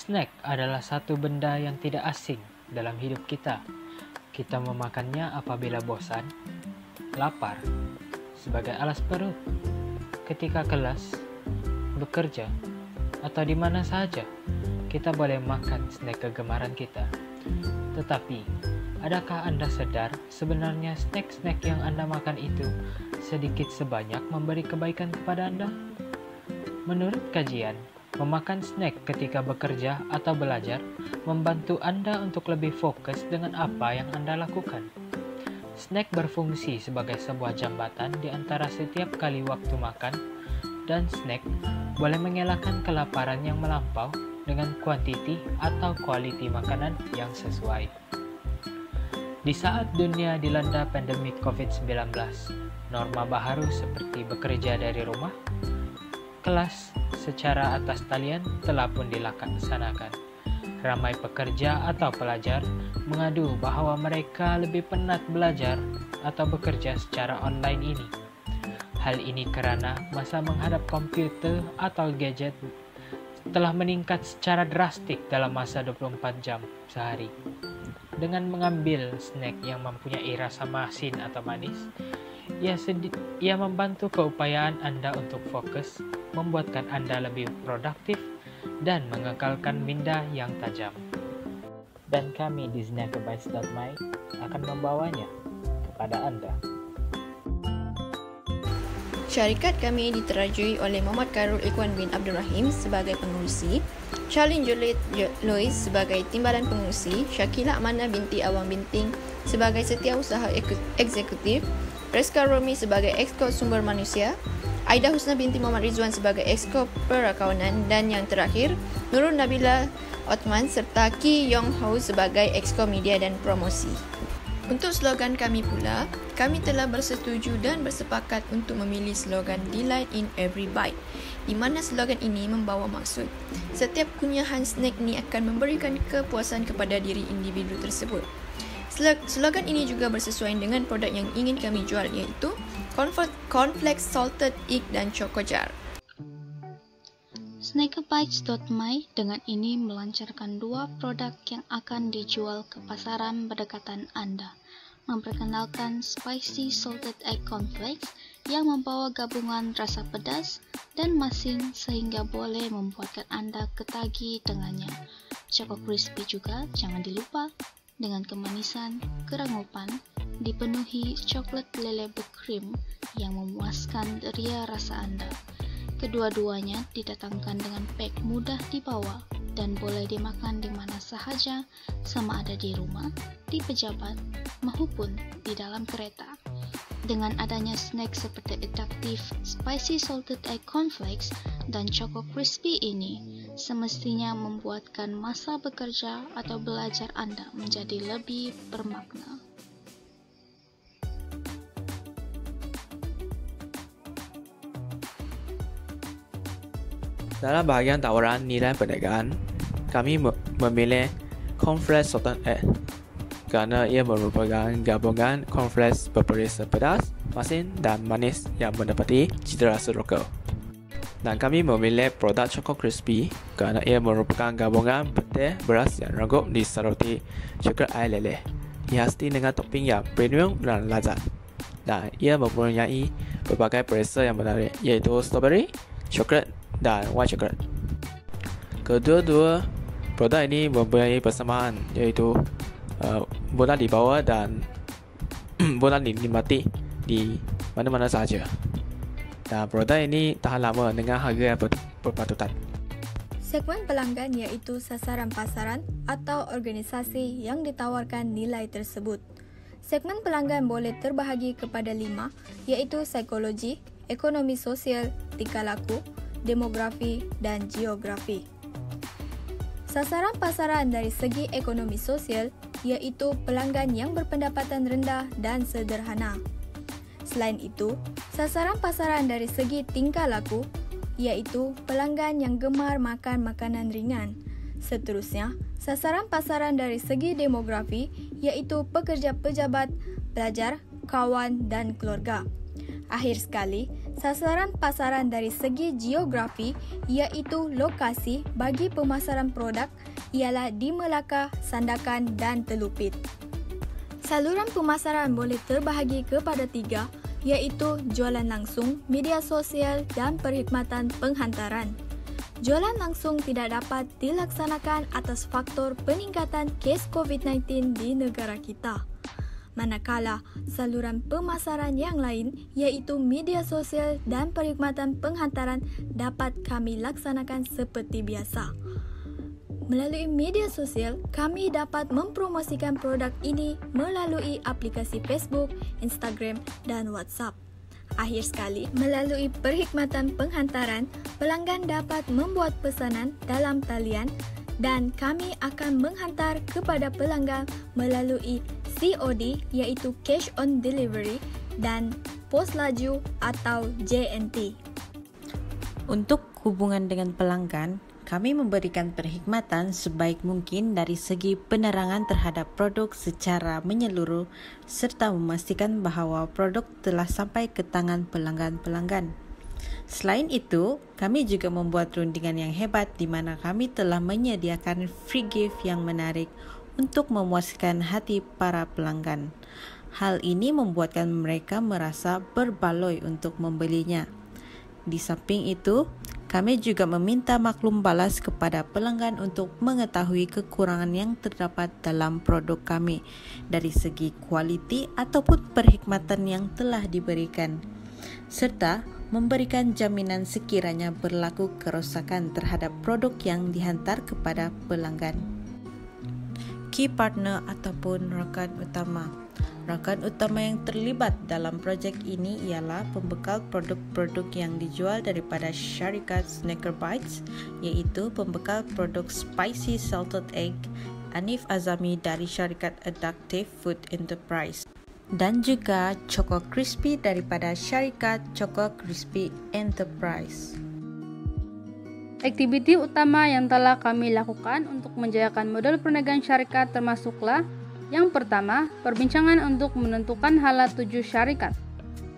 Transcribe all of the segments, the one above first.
Snack adalah satu benda yang tidak asing dalam hidup kita. Kita memakannya apabila bosan, lapar, sebagai alas perut, ketika kelas, bekerja, atau di mana saja kita boleh makan snack kegemaran kita. Tetapi, adakah Anda sadar sebenarnya snack-snack yang Anda makan itu sedikit sebanyak memberi kebaikan kepada Anda? Menurut kajian, memakan snack ketika bekerja atau belajar membantu Anda untuk lebih fokus dengan apa yang Anda lakukan. Snack berfungsi sebagai sebuah jambatan di antara setiap kali waktu makan, dan snack boleh mengelakkan kelaparan yang melampau dengan kuantiti atau kualiti makanan yang sesuai. Di saat dunia dilanda pandemi COVID-19, norma baru seperti bekerja dari rumah, kelas secara atas talian telah pun dilaksanakan. Ramai pekerja atau pelajar mengadu bahwa mereka lebih penat belajar atau bekerja secara online ini. Hal ini karena masa menghadap komputer atau gadget telah meningkat secara drastik dalam masa 24 jam sehari. Dengan mengambil snack yang mempunyai rasa masin atau manis, ia membantu keupayaan Anda untuk fokus, membuatkan Anda lebih produktif, dan mengekalkan minda yang tajam. Dan kami di Snackabytes.my akan membawanya kepada Anda. Syarikat kami diterajui oleh Muhammad Khairul Ikhwan bin Abdul Rahim sebagai pengurusi, Charlene Juliet Lois sebagai timbalan pengurusi, Syakila Amanah binti Awang Binting sebagai setiausaha eksekutif, Reska Romi sebagai Exco Sumber Manusia, Aida Husna binti Muhammad Rizwan sebagai Exco Perakawanan, dan yang terakhir, Nurul Nabila Othman serta Ki Yong Ho sebagai Exco Media dan Promosi. Untuk slogan kami pula, kami telah bersetuju dan bersepakat untuk memilih slogan Delight in Every Bite, di mana slogan ini membawa maksud setiap kunyahan snack ni akan memberikan kepuasan kepada diri individu tersebut. Slogan ini juga bersesuaian dengan produk yang ingin kami jual, iaitu Cornflakes Salted Egg dan Choco Jar. Snackabytes.my dengan ini melancarkan dua produk yang akan dijual ke pasaran berdekatan Anda. Memperkenalkan Spicy Salted Egg Cornflakes yang membawa gabungan rasa pedas dan masin sehingga boleh membuatkan Anda ketagih dengannya. Choco Crispy juga jangan dilupa, dengan kemanisan, kerangupan, dipenuhi coklat lele berkrim yang memuaskan ria rasa Anda. Kedua-duanya didatangkan dengan pack mudah dibawa dan boleh dimakan di mana sahaja, sama ada di rumah, di pejabat, maupun di dalam kereta. Dengan adanya snack seperti adaptif Spicy Salted Egg Cornflakes dan Choco Crispy ini, semestinya membuatkan masa bekerja atau belajar Anda menjadi lebih bermakna. Dalam bahagian tawaran nilai perniagaan, kami memilih Cornflakes Salted Egg kerana ia merupakan gabungan cornflakes berperisa pedas, masin dan manis yang mendapati cita rasa lokal. Dan kami memilih produk Choco Crispy kerana ia merupakan gabungan petai beras yang ranggup disaruti coklat air leleh, dihiasi dengan topping yang premium dan lazat. Dan ia mempunyai berbagai perisa yang menarik, iaitu strawberry, coklat dan white chocolate. Kedua-dua produk ini mempunyai persamaan, iaitu boleh dibawa dan boleh dinikmati di mana-mana sahaja. Dan produk ini tahan lama dengan harga yang berpatutan. Segmen pelanggan iaitu sasaran pasaran atau organisasi yang ditawarkan nilai tersebut. Segmen pelanggan boleh terbahagi kepada 5, iaitu psikologi, ekonomi sosial, tingkah laku, demografi dan geografi. Sasaran pasaran dari segi ekonomi sosial iaitu pelanggan yang berpendapatan rendah dan sederhana. Selain itu, sasaran pasaran dari segi tingkah laku iaitu pelanggan yang gemar makan makanan ringan. Seterusnya, sasaran pasaran dari segi demografi iaitu pekerja pejabat, pelajar, kawan dan keluarga. Akhir sekali, Sasaran pasaran dari segi geografi iaitu lokasi bagi pemasaran produk ialah di Melaka, Sandakan dan Telupit. Saluran pemasaran boleh terbahagi kepada 3 iaitu jualan langsung, media sosial dan perkhidmatan penghantaran. Jualan langsung tidak dapat dilaksanakan atas faktor peningkatan kes COVID-19 di negara kita. Manakala saluran pemasaran yang lain iaitu media sosial dan perkhidmatan penghantaran dapat kami laksanakan seperti biasa. Melalui media sosial, kami dapat mempromosikan produk ini melalui aplikasi Facebook, Instagram dan WhatsApp. Akhir sekali, melalui perkhidmatan penghantaran, pelanggan dapat membuat pesanan dalam talian dan kami akan menghantar kepada pelanggan melalui COD iaitu Cash on Delivery dan Pos Laju atau JNT. Untuk hubungan dengan pelanggan, kami memberikan perkhidmatan sebaik mungkin dari segi penerangan terhadap produk secara menyeluruh serta memastikan bahawa produk telah sampai ke tangan pelanggan-pelanggan. Selain itu, kami juga membuat rundingan yang hebat di mana kami telah menyediakan free gift yang menarik untuk memuaskan hati para pelanggan. Hal ini membuatkan mereka merasa berbaloi untuk membelinya. Di samping itu, kami juga meminta maklum balas kepada pelanggan untuk mengetahui kekurangan yang terdapat dalam produk kami dari segi kualiti ataupun perkhidmatan yang telah diberikan, serta memberikan jaminan sekiranya berlaku kerosakan terhadap produk yang dihantar kepada pelanggan. Key partner ataupun rakan utama. Rakan utama yang terlibat dalam projek ini ialah pembekal produk-produk yang dijual daripada syarikat Snacker Bites, iaitu pembekal produk Spicy Salted Egg Anif Azami dari syarikat Adaptive Food Enterprise, dan juga Choco Crispy daripada syarikat Choco Crispy Enterprise. Aktiviti utama yang telah kami lakukan untuk menjayakan model perniagaan syarikat termasuklah: yang pertama, perbincangan untuk menentukan hala tuju syarikat.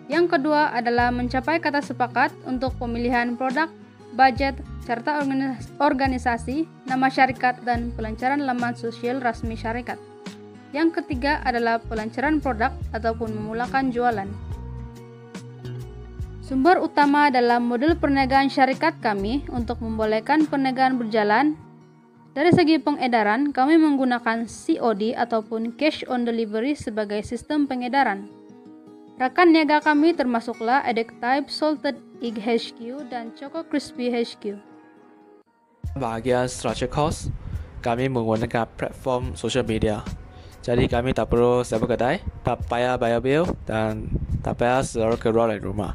Yang kedua adalah mencapai kata sepakat untuk pemilihan produk, budget, serta organisasi, nama syarikat, dan pelancaran laman sosial resmi syarikat. Yang ketiga adalah pelancaran produk ataupun memulakan jualan. Sumber utama dalam model perniagaan syarikat kami untuk membolehkan perniagaan berjalan. Dari segi pengedaran, kami menggunakan COD ataupun Cash on Delivery sebagai sistem pengedaran. Rakan niaga kami termasuklah Adaptive Salted Egg HQ dan Choco Crispy HQ. Bahagian structure cost, kami menggunakan platform social media. Jadi kami tak perlu sewa kedai, tak payah bayar bil dan tak payah selalu keluar dari rumah.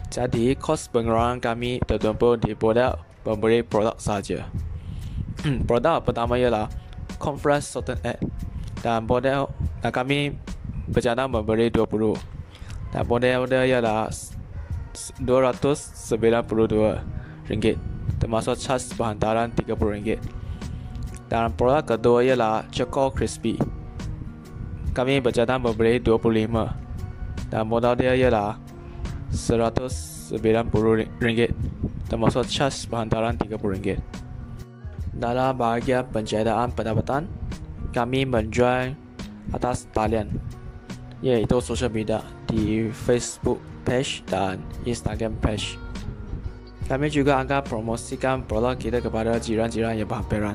Jadi kos pengeluaran kami tertumpu di modal membeli produk saja. Produk pertama ialah Conference Salted Egg dan kami berencana membeli 20 dan model dia ialah RM292 termasuk cas penghantaran RM30. Dan produk kedua ialah Choco Crispy. Kami berencana membeli 25 dan modal dia ialah RM190 termasuk cas penghantaran RM30. Dalam bahagian penceritaan pendapatan, kami menjual atas talian, iaitu social media di Facebook page dan Instagram page. Kami juga akan promosikan produk kita kepada jiran-jiran yang berhampiran.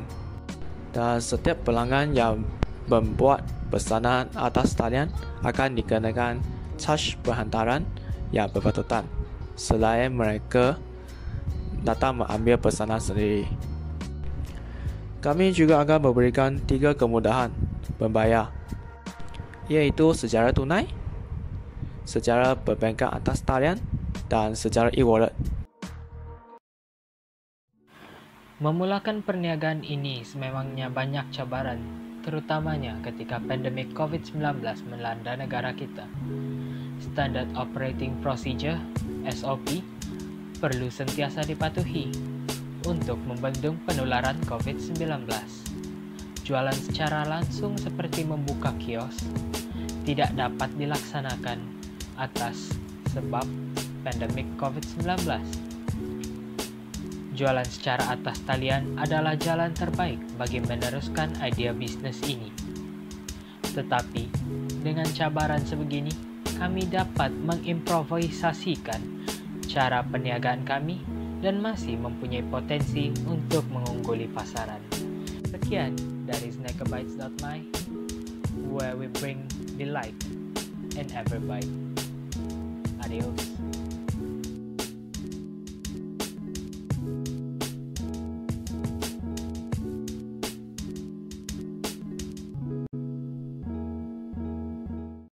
Dan setiap pelanggan yang membuat pesanan atas talian akan dikenakan cas penghantaran yang berpatutan selain mereka datang mengambil pesanan sendiri. Kami juga akan memberikan 3 kemudahan membayar, iaitu secara tunai, secara perbankan atas talian, dan secara e-wallet. Memulakan perniagaan ini sememangnya banyak cabaran, terutamanya ketika pandemik COVID-19 melanda negara kita. Standard Operating Procedure (SOP) perlu sentiasa dipatuhi untuk membendung penularan COVID-19. Jualan secara langsung seperti membuka kios tidak dapat dilaksanakan atas sebab pandemik COVID-19. Jualan secara atas talian adalah jalan terbaik bagi meneruskan idea bisnis ini. Tetapi, dengan cabaran sebegini, kami dapat mengimprovisasikan cara perniagaan kami dan masih mempunyai potensi untuk mengungguli pasaran. Sekian dari Snackerbites.my, where we bring delight in every bite. Adios.